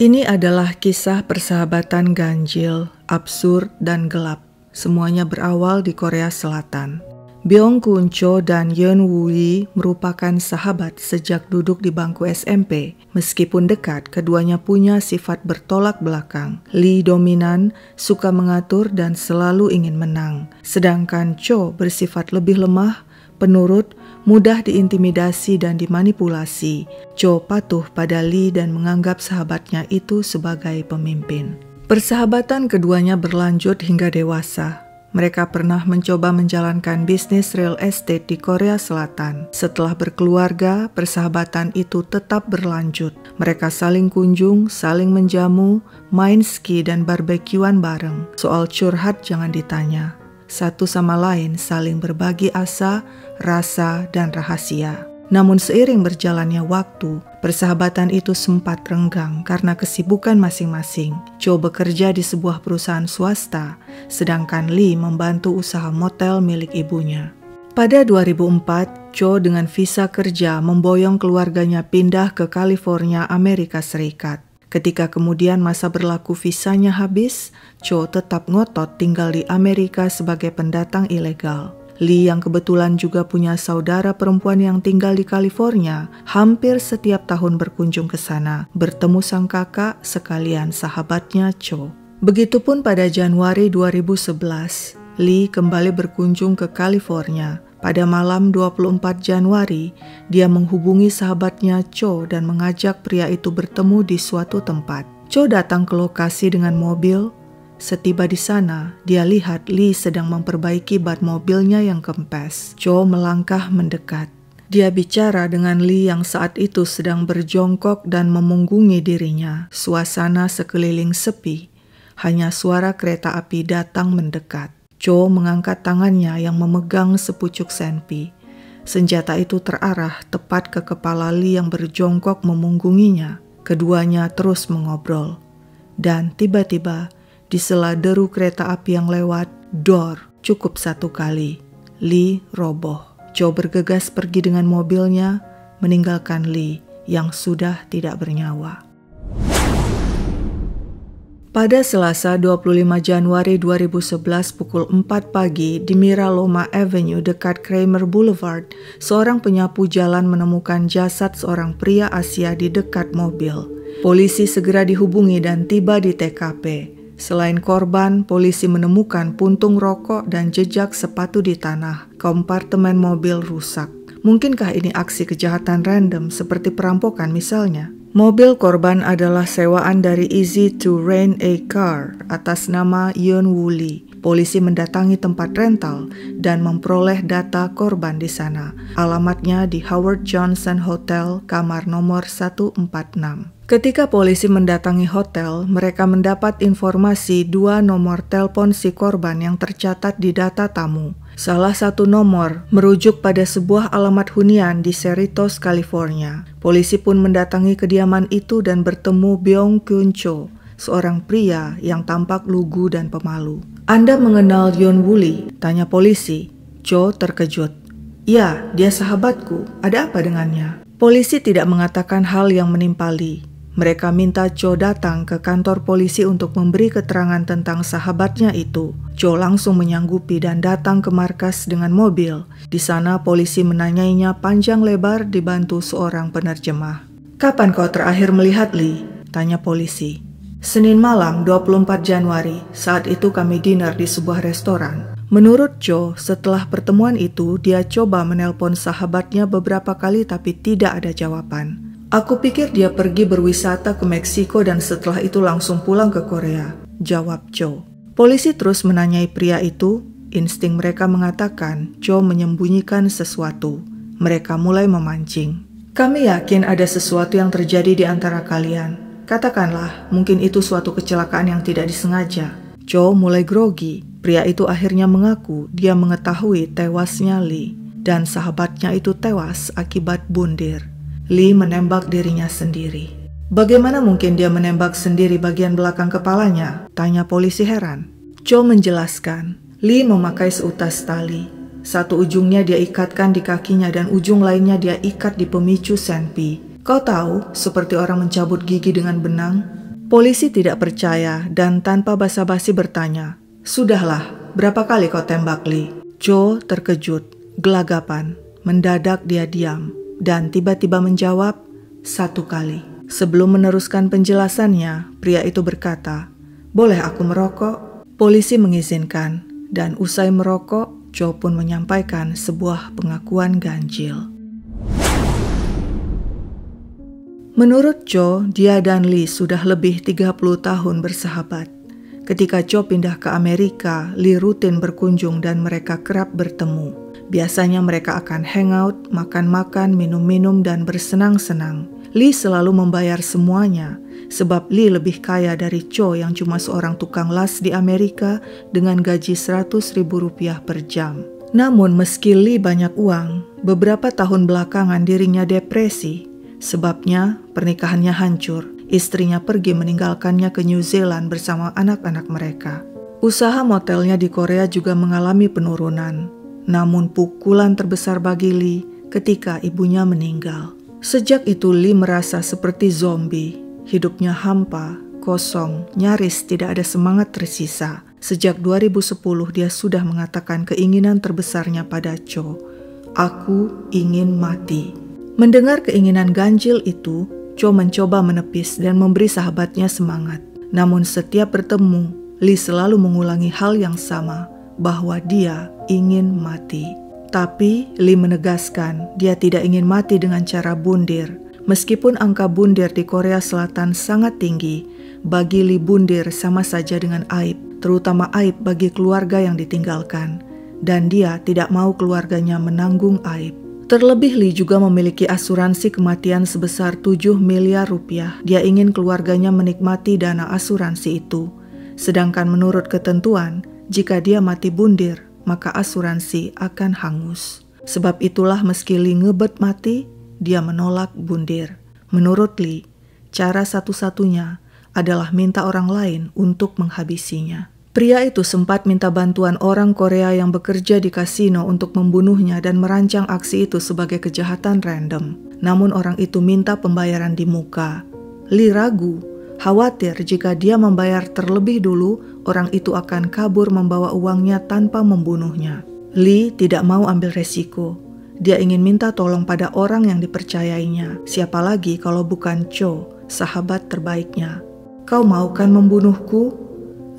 Ini adalah kisah persahabatan ganjil, absurd, dan gelap. Semuanya berawal di Korea Selatan. Byung Kun Cho dan Yeon Woo Lee merupakan sahabat sejak duduk di bangku SMP. Meskipun dekat, keduanya punya sifat bertolak belakang. Lee dominan, suka mengatur, dan selalu ingin menang. Sedangkan Cho bersifat lebih lemah, penurut, mudah diintimidasi dan dimanipulasi. Cho patuh pada Lee dan menganggap sahabatnya itu sebagai pemimpin. Persahabatan keduanya berlanjut hingga dewasa. Mereka pernah mencoba menjalankan bisnis real estate di Korea Selatan. Setelah berkeluarga, persahabatan itu tetap berlanjut. Mereka saling kunjung, saling menjamu, main ski dan barbekyuan bareng. Soal curhat jangan ditanya. Satu sama lain saling berbagi asa, rasa, dan rahasia. Namun seiring berjalannya waktu, persahabatan itu sempat renggang karena kesibukan masing-masing. Cho bekerja di sebuah perusahaan swasta, sedangkan Lee membantu usaha motel milik ibunya. Pada 2004, Cho dengan visa kerja memboyong keluarganya pindah ke California, Amerika Serikat. Ketika kemudian masa berlaku visanya habis, Cho tetap ngotot tinggal di Amerika sebagai pendatang ilegal. Lee yang kebetulan juga punya saudara perempuan yang tinggal di California, hampir setiap tahun berkunjung ke sana, bertemu sang kakak sekalian sahabatnya Cho. Begitupun pada Januari 2011, Lee kembali berkunjung ke California. Pada malam 24 Januari, dia menghubungi sahabatnya Cho dan mengajak pria itu bertemu di suatu tempat. Cho datang ke lokasi dengan mobil. Setiba di sana, dia lihat Lee sedang memperbaiki ban mobilnya yang kempes. Cho melangkah mendekat. Dia bicara dengan Lee yang saat itu sedang berjongkok dan memunggungi dirinya. Suasana sekeliling sepi. Hanya suara kereta api datang mendekat. Cho mengangkat tangannya yang memegang sepucuk senpi. Senjata itu terarah tepat ke kepala Lee yang berjongkok memunggunginya. Keduanya terus mengobrol. Dan tiba-tiba, di sela deru kereta api yang lewat, dor, cukup satu kali. Lee roboh. Cho bergegas pergi dengan mobilnya, meninggalkan Lee yang sudah tidak bernyawa. Pada Selasa 25 Januari 2011 pukul 4 pagi di Mira Loma Avenue dekat Kramer Boulevard, seorang penyapu jalan menemukan jasad seorang pria Asia di dekat mobil. Polisi segera dihubungi dan tiba di TKP. Selain korban, polisi menemukan puntung rokok dan jejak sepatu di tanah. Kompartemen mobil rusak. Mungkinkah ini aksi kejahatan random seperti perampokan misalnya? Mobil korban adalah sewaan dari Easy to Rent a Car atas nama Yeon Woo Lee. Polisi mendatangi tempat rental dan memperoleh data korban di sana. Alamatnya di Howard Johnson Hotel, kamar nomor 146. Ketika polisi mendatangi hotel, mereka mendapat informasi 2 nomor telepon si korban yang tercatat di data tamu. Salah satu nomor merujuk pada sebuah alamat hunian di Cerritos, California. Polisi pun mendatangi kediaman itu dan bertemu Byung Kun Cho, seorang pria yang tampak lugu dan pemalu. "Anda mengenal Yeon Woo Lee?" tanya polisi. Cho terkejut. "Ya, dia sahabatku. Ada apa dengannya?" Polisi tidak mengatakan hal yang menimpa Lee. Mereka minta Cho datang ke kantor polisi untuk memberi keterangan tentang sahabatnya itu. Cho langsung menyanggupi dan datang ke markas dengan mobil. Di sana polisi menanyainya panjang lebar dibantu seorang penerjemah. "Kapan kau terakhir melihat Lee?" tanya polisi. "Senin malam 24 Januari, saat itu kami dinner di sebuah restoran." Menurut Cho, setelah pertemuan itu dia coba menelpon sahabatnya beberapa kali tapi tidak ada jawaban. "Aku pikir dia pergi berwisata ke Meksiko dan setelah itu langsung pulang ke Korea," jawab Cho. Polisi terus menanyai pria itu. Insting mereka mengatakan Cho menyembunyikan sesuatu. Mereka mulai memancing. "Kami yakin ada sesuatu yang terjadi di antara kalian. Katakanlah, mungkin itu suatu kecelakaan yang tidak disengaja." Cho mulai grogi. Pria itu akhirnya mengaku dia mengetahui tewasnya Lee dan sahabatnya itu tewas akibat bundir. Lee menembak dirinya sendiri. "Bagaimana mungkin dia menembak sendiri bagian belakang kepalanya?" tanya polisi heran. Cho menjelaskan, Lee memakai seutas tali. Satu ujungnya dia ikatkan di kakinya dan ujung lainnya dia ikat di pemicu senpi. "Kau tahu, seperti orang mencabut gigi dengan benang." Polisi tidak percaya dan tanpa basa-basi bertanya, "Sudahlah, berapa kali kau tembak Lee?" Cho terkejut, gelagapan. Mendadak dia diam dan tiba-tiba menjawab, "1 kali." Sebelum meneruskan penjelasannya, pria itu berkata, "Boleh aku merokok?" Polisi mengizinkan dan usai merokok, Cho pun menyampaikan sebuah pengakuan ganjil. Menurut Cho, dia dan Lee sudah lebih 30 tahun bersahabat. Ketika Cho pindah ke Amerika, Lee rutin berkunjung dan mereka kerap bertemu. Biasanya mereka akan hangout, makan-makan, minum-minum, dan bersenang-senang. Lee selalu membayar semuanya, sebab Lee lebih kaya dari Cho yang cuma seorang tukang las di Amerika dengan gaji Rp100.000 per jam. Namun meski Lee banyak uang, beberapa tahun belakangan dirinya depresi. Sebabnya pernikahannya hancur, istrinya pergi meninggalkannya ke New Zealand bersama anak-anak mereka. Usaha motelnya di Korea juga mengalami penurunan. Namun pukulan terbesar bagi Lee ketika ibunya meninggal. Sejak itu Lee merasa seperti zombie, hidupnya hampa, kosong, nyaris tidak ada semangat tersisa. Sejak 2010 dia sudah mengatakan keinginan terbesarnya pada Cho, "Aku ingin mati." Mendengar keinginan ganjil itu, Cho mencoba menepis dan memberi sahabatnya semangat. Namun setiap bertemu, Lee selalu mengulangi hal yang sama, bahwa dia ingin mati. Tapi Lee menegaskan dia tidak ingin mati dengan cara bundir. Meskipun angka bundir di Korea Selatan sangat tinggi, bagi Lee bundir sama saja dengan aib, terutama aib bagi keluarga yang ditinggalkan. Dan dia tidak mau keluarganya menanggung aib. Terlebih Lee juga memiliki asuransi kematian sebesar 7 miliar rupiah. Dia ingin keluarganya menikmati dana asuransi itu. Sedangkan menurut ketentuan, jika dia mati bundir, maka asuransi akan hangus. Sebab itulah meski Lee ngebet mati, dia menolak bundir. Menurut Lee, cara satu-satunya adalah minta orang lain untuk menghabisinya. Pria itu sempat minta bantuan orang Korea yang bekerja di kasino untuk membunuhnya dan merancang aksi itu sebagai kejahatan random. Namun orang itu minta pembayaran di muka. Lee ragu, khawatir jika dia membayar terlebih dulu, orang itu akan kabur membawa uangnya tanpa membunuhnya. Lee tidak mau ambil resiko. Dia ingin minta tolong pada orang yang dipercayainya. Siapa lagi kalau bukan Cho, sahabat terbaiknya. "Kau mau kan membunuhku?"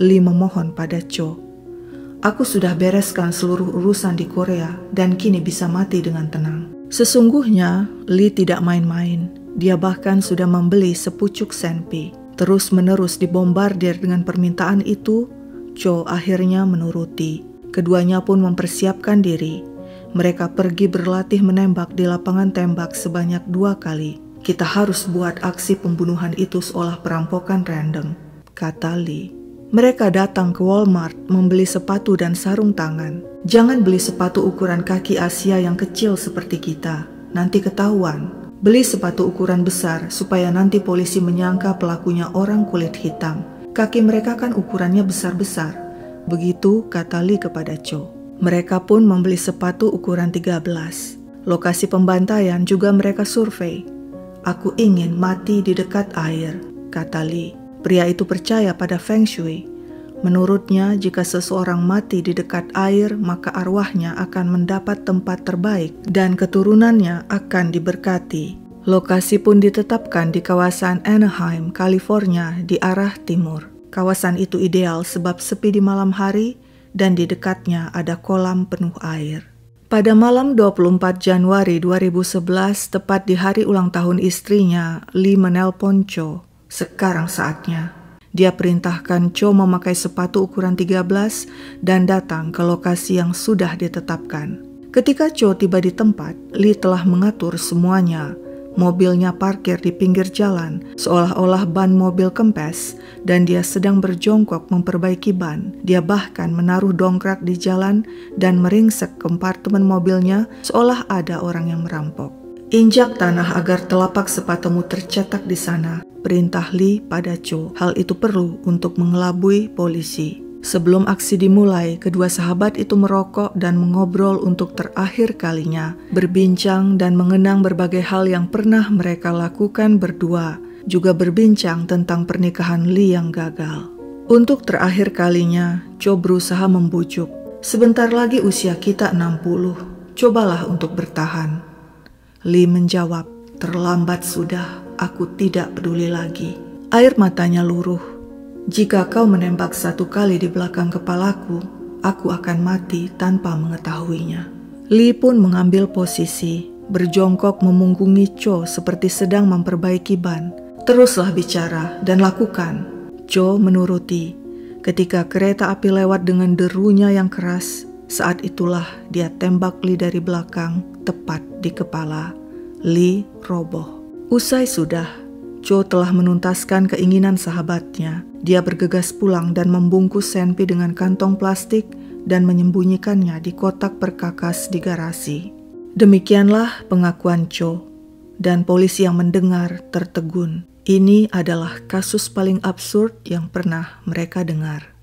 Lee memohon pada Cho. "Aku sudah bereskan seluruh urusan di Korea dan kini bisa mati dengan tenang." Sesungguhnya, Lee tidak main-main. Dia bahkan sudah membeli sepucuk senpi. Terus-menerus dibombardir dengan permintaan itu, Cho akhirnya menuruti. Keduanya pun mempersiapkan diri. Mereka pergi berlatih menembak di lapangan tembak sebanyak 2 kali. "Kita harus buat aksi pembunuhan itu seolah perampokan random," kata Lee. Mereka datang ke Walmart membeli sepatu dan sarung tangan. "Jangan beli sepatu ukuran kaki Asia yang kecil seperti kita, nanti ketahuan. Beli sepatu ukuran besar supaya nanti polisi menyangka pelakunya orang kulit hitam. Kaki mereka kan ukurannya besar-besar." Begitu kata Lee kepada Cho. Mereka pun membeli sepatu ukuran 13. Lokasi pembantaian juga mereka survei. "Aku ingin mati di dekat air," kata Lee. Pria itu percaya pada Feng Shui. Menurutnya, jika seseorang mati di dekat air, maka arwahnya akan mendapat tempat terbaik dan keturunannya akan diberkati. Lokasi pun ditetapkan di kawasan Anaheim, California di arah timur. Kawasan itu ideal sebab sepi di malam hari dan di dekatnya ada kolam penuh air. Pada malam 24 Januari 2011, tepat di hari ulang tahun istrinya, Lee menelpon Cho. Sekarang saatnya. Dia perintahkan Cho memakai sepatu ukuran 13 dan datang ke lokasi yang sudah ditetapkan. Ketika Cho tiba di tempat, Lee telah mengatur semuanya. Mobilnya parkir di pinggir jalan, seolah-olah ban mobil kempes, dan dia sedang berjongkok memperbaiki ban. Dia bahkan menaruh dongkrak di jalan dan meringsek kompartemen mobilnya seolah ada orang yang merampok. "Injak tanah agar telapak sepatumu tercetak di sana," perintah Lee pada Cho. Hal itu perlu untuk mengelabui polisi. Sebelum aksi dimulai, kedua sahabat itu merokok dan mengobrol untuk terakhir kalinya, berbincang dan mengenang berbagai hal yang pernah mereka lakukan berdua. juga berbincang tentang pernikahan Lee yang gagal. Untuk terakhir kalinya, Cho berusaha membujuk. Sebentar lagi usia kita 60, cobalah untuk bertahan. Lee menjawab, terlambat sudah, aku tidak peduli lagi. Air matanya luruh. Jika kau menembak 1 kali di belakang kepalaku, aku akan mati tanpa mengetahuinya. Lee pun mengambil posisi, berjongkok memunggungi Cho seperti sedang memperbaiki ban. Teruslah bicara dan lakukan. Cho menuruti. Ketika kereta api lewat dengan derunya yang keras, saat itulah dia tembak Lee dari belakang, tepat di kepala. Lee roboh. Usai sudah, Cho telah menuntaskan keinginan sahabatnya. Dia bergegas pulang dan membungkus Senpi dengan kantong plastik dan menyembunyikannya di kotak perkakas di garasi. Demikianlah pengakuan Cho, dan polisi yang mendengar tertegun. Ini adalah kasus paling absurd yang pernah mereka dengar.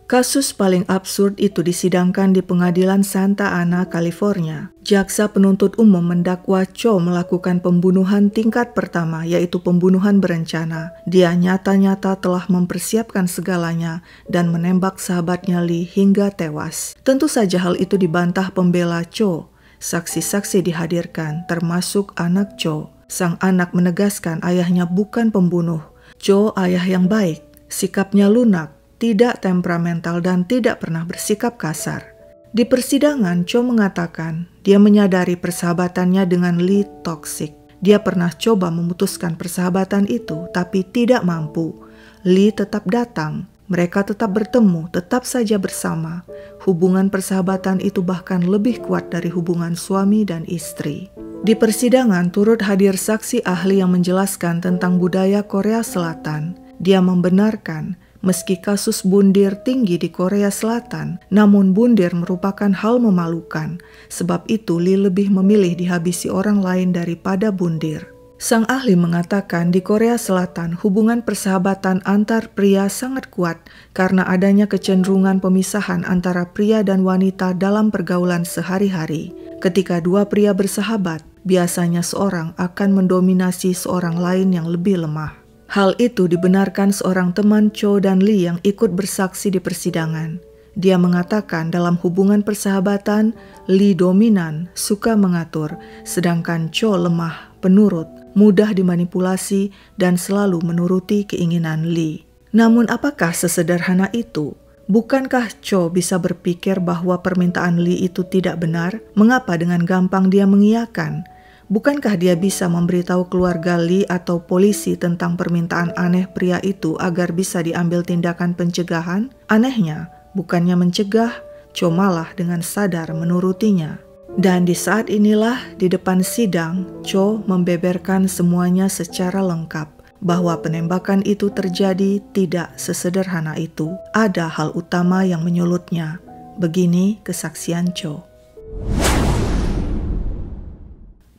Kasus paling absurd itu disidangkan di pengadilan Santa Ana, California. Jaksa penuntut umum mendakwa Cho melakukan pembunuhan tingkat pertama, yaitu pembunuhan berencana. Dia nyata-nyata telah mempersiapkan segalanya dan menembak sahabatnya Lee hingga tewas. Tentu saja hal itu dibantah pembela Cho. Saksi-saksi dihadirkan, termasuk anak Cho. Sang anak menegaskan ayahnya bukan pembunuh. Cho ayah yang baik, sikapnya lunak, tidak temperamental dan tidak pernah bersikap kasar. Di persidangan, Cho mengatakan dia menyadari persahabatannya dengan Lee toksik. Dia pernah coba memutuskan persahabatan itu, tapi tidak mampu. Lee tetap datang. Mereka tetap bertemu, tetap saja bersama. Hubungan persahabatan itu bahkan lebih kuat dari hubungan suami dan istri. Di persidangan turut hadir saksi ahli yang menjelaskan tentang budaya Korea Selatan. Dia membenarkan, meski kasus bundir tinggi di Korea Selatan, namun bundir merupakan hal memalukan. Sebab itu Lee lebih memilih dihabisi orang lain daripada bundir. Sang ahli mengatakan di Korea Selatan hubungan persahabatan antar pria sangat kuat karena adanya kecenderungan pemisahan antara pria dan wanita dalam pergaulan sehari-hari. Ketika dua pria bersahabat, biasanya seorang akan mendominasi seorang lain yang lebih lemah. Hal itu dibenarkan seorang teman Cho dan Lee yang ikut bersaksi di persidangan. Dia mengatakan dalam hubungan persahabatan, Lee dominan, suka mengatur, sedangkan Cho lemah, penurut, mudah dimanipulasi, dan selalu menuruti keinginan Lee. Namun apakah sesederhana itu? Bukankah Cho bisa berpikir bahwa permintaan Lee itu tidak benar? Mengapa dengan gampang dia mengiyakan? Bukankah dia bisa memberitahu keluarga Lee atau polisi tentang permintaan aneh pria itu agar bisa diambil tindakan pencegahan? Anehnya, bukannya mencegah, Cho malah dengan sadar menurutinya. Dan di saat inilah di depan sidang, Cho membeberkan semuanya secara lengkap. Bahwa penembakan itu terjadi tidak sesederhana itu. Ada hal utama yang menyulutnya. Begini kesaksian Cho.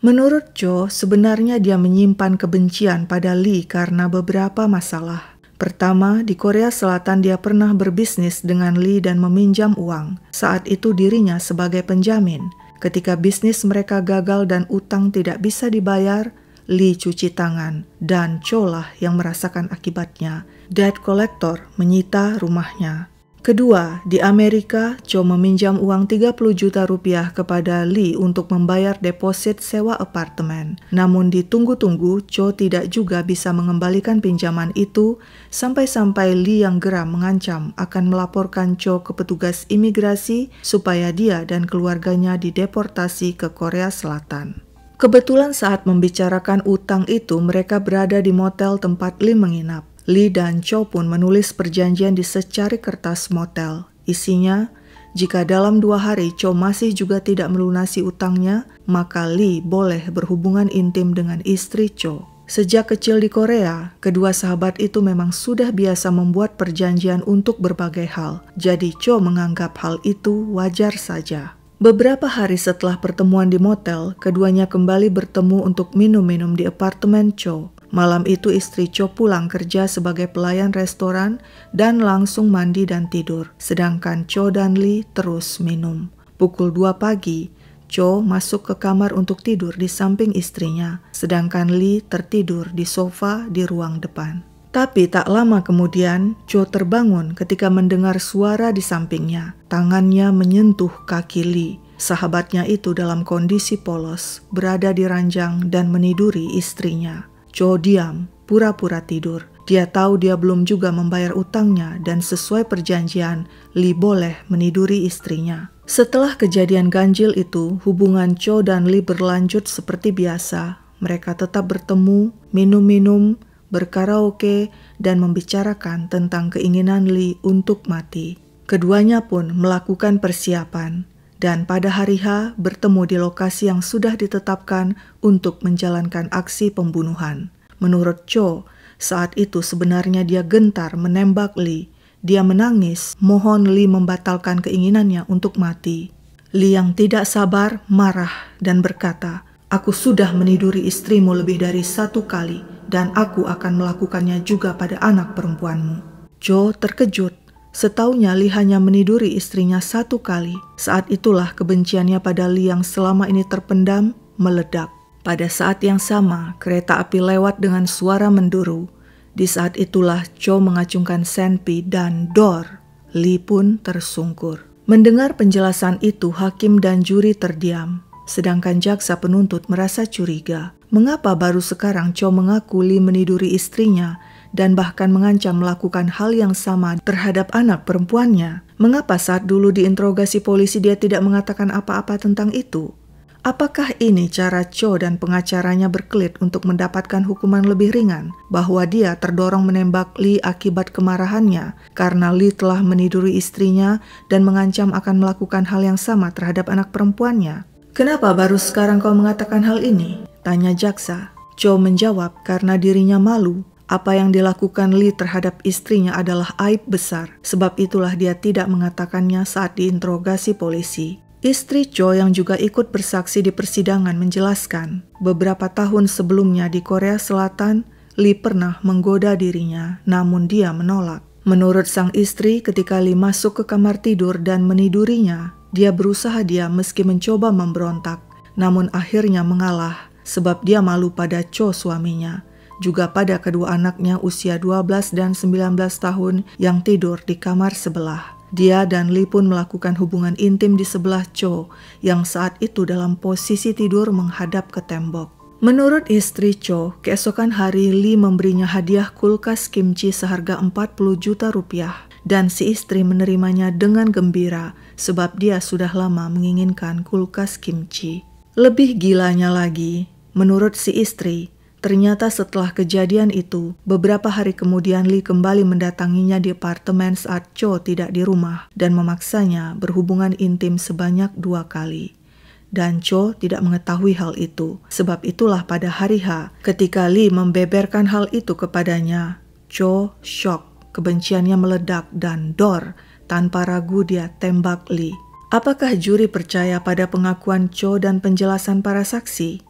Menurut Cho, sebenarnya dia menyimpan kebencian pada Lee karena beberapa masalah. Pertama, di Korea Selatan dia pernah berbisnis dengan Lee dan meminjam uang. Saat itu dirinya sebagai penjamin. Ketika bisnis mereka gagal dan utang tidak bisa dibayar, Lee cuci tangan dan Cho lah yang merasakan akibatnya. Debt collector menyita rumahnya. Kedua, di Amerika, Cho meminjam uang 30 juta rupiah kepada Lee untuk membayar deposit sewa apartemen. Namun ditunggu-tunggu, Cho tidak juga bisa mengembalikan pinjaman itu, sampai-sampai Lee yang geram mengancam akan melaporkan Cho ke petugas imigrasi supaya dia dan keluarganya dideportasi ke Korea Selatan. Kebetulan saat membicarakan utang itu, mereka berada di motel tempat Lee menginap. Lee dan Cho pun menulis perjanjian di secari kertas motel. Isinya, jika dalam 2 hari Cho masih juga tidak melunasi utangnya, maka Lee boleh berhubungan intim dengan istri Cho. Sejak kecil di Korea, kedua sahabat itu memang sudah biasa membuat perjanjian untuk berbagai hal. Jadi Cho menganggap hal itu wajar saja. Beberapa hari setelah pertemuan di motel, keduanya kembali bertemu untuk minum-minum di apartemen Cho. Malam itu istri Cho pulang kerja sebagai pelayan restoran dan langsung mandi dan tidur. Sedangkan Cho dan Lee terus minum. Pukul 2 pagi, Cho masuk ke kamar untuk tidur di samping istrinya, sedangkan Lee tertidur di sofa di ruang depan. Tapi tak lama kemudian, Cho terbangun ketika mendengar suara di sampingnya. Tangannya menyentuh kaki Lee. Sahabatnya itu dalam kondisi polos, berada di ranjang dan meniduri istrinya. Cho diam, pura-pura tidur. Dia tahu dia belum juga membayar utangnya dan sesuai perjanjian, Lee boleh meniduri istrinya. Setelah kejadian ganjil itu, hubungan Cho dan Lee berlanjut seperti biasa. Mereka tetap bertemu, minum-minum, berkaraoke, dan membicarakan tentang keinginan Lee untuk mati. Keduanya pun melakukan persiapan, dan pada hari H bertemu di lokasi yang sudah ditetapkan untuk menjalankan aksi pembunuhan. Menurut Cho, saat itu sebenarnya dia gentar menembak Lee. Dia menangis, mohon Lee membatalkan keinginannya untuk mati. Lee yang tidak sabar, marah, dan berkata, "Aku sudah meniduri istrimu lebih dari 1 kali, dan aku akan melakukannya juga pada anak perempuanmu." Cho terkejut. Setaunya Lee hanya meniduri istrinya 1 kali. Saat itulah kebenciannya pada Lee yang selama ini terpendam meledak. Pada saat yang sama, kereta api lewat dengan suara menderu. Di saat itulah Cho mengacungkan senpi dan dor. Lee pun tersungkur. Mendengar penjelasan itu, hakim dan juri terdiam. Sedangkan jaksa penuntut merasa curiga. Mengapa baru sekarang Cho mengaku Lee meniduri istrinya dan bahkan mengancam melakukan hal yang sama terhadap anak perempuannya? Mengapa saat dulu diinterogasi polisi dia tidak mengatakan apa-apa tentang itu? Apakah ini cara Cho dan pengacaranya berkelit untuk mendapatkan hukuman lebih ringan? Bahwa dia terdorong menembak Lee akibat kemarahannya karena Lee telah meniduri istrinya dan mengancam akan melakukan hal yang sama terhadap anak perempuannya? "Kenapa baru sekarang kau mengatakan hal ini?" tanya jaksa. Cho menjawab karena dirinya malu. Apa yang dilakukan Lee terhadap istrinya adalah aib besar. Sebab itulah dia tidak mengatakannya saat diinterogasi polisi. Istri Cho yang juga ikut bersaksi di persidangan menjelaskan, beberapa tahun sebelumnya di Korea Selatan, Lee pernah menggoda dirinya, namun dia menolak. Menurut sang istri, ketika Lee masuk ke kamar tidur dan menidurinya, dia berusaha diam meski mencoba memberontak, namun akhirnya mengalah sebab dia malu pada Cho suaminya, juga pada kedua anaknya usia 12 dan 19 tahun yang tidur di kamar sebelah. Dia dan Lee pun melakukan hubungan intim di sebelah Cho yang saat itu dalam posisi tidur menghadap ke tembok. Menurut istri Cho, keesokan hari Lee memberinya hadiah kulkas kimchi seharga 40 juta rupiah dan si istri menerimanya dengan gembira sebab dia sudah lama menginginkan kulkas kimchi. Lebih gilanya lagi, menurut si istri, ternyata setelah kejadian itu, beberapa hari kemudian Lee kembali mendatanginya di apartemen saat Cho tidak di rumah dan memaksanya berhubungan intim sebanyak 2 kali. Dan Cho tidak mengetahui hal itu. Sebab itulah pada hari H, ketika Lee membeberkan hal itu kepadanya, Cho shock, kebenciannya meledak dan dor, tanpa ragu dia tembak Lee. Apakah juri percaya pada pengakuan Cho dan penjelasan para saksi?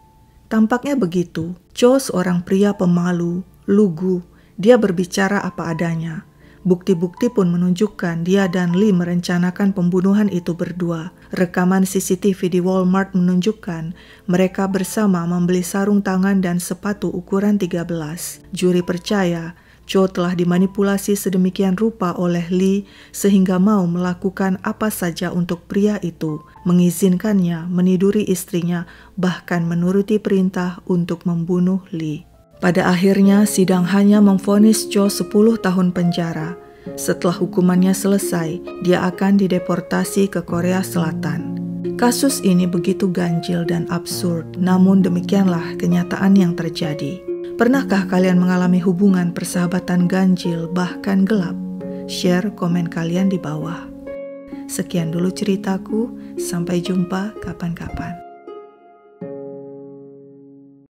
Tampaknya begitu. Cho seorang pria pemalu, lugu. Dia berbicara apa adanya. Bukti-bukti pun menunjukkan dia dan Lee merencanakan pembunuhan itu berdua. Rekaman CCTV di Walmart menunjukkan mereka bersama membeli sarung tangan dan sepatu ukuran 13. Juri percaya Cho telah dimanipulasi sedemikian rupa oleh Lee sehingga mau melakukan apa saja untuk pria itu, mengizinkannya meniduri istrinya, bahkan menuruti perintah untuk membunuh Lee. Pada akhirnya sidang hanya memvonis Cho 10 tahun penjara. Setelah hukumannya selesai, dia akan dideportasi ke Korea Selatan. Kasus ini begitu ganjil dan absurd, namun demikianlah kenyataan yang terjadi. Pernahkah kalian mengalami hubungan persahabatan ganjil bahkan gelap? Share komen kalian di bawah. Sekian dulu ceritaku, sampai jumpa kapan-kapan.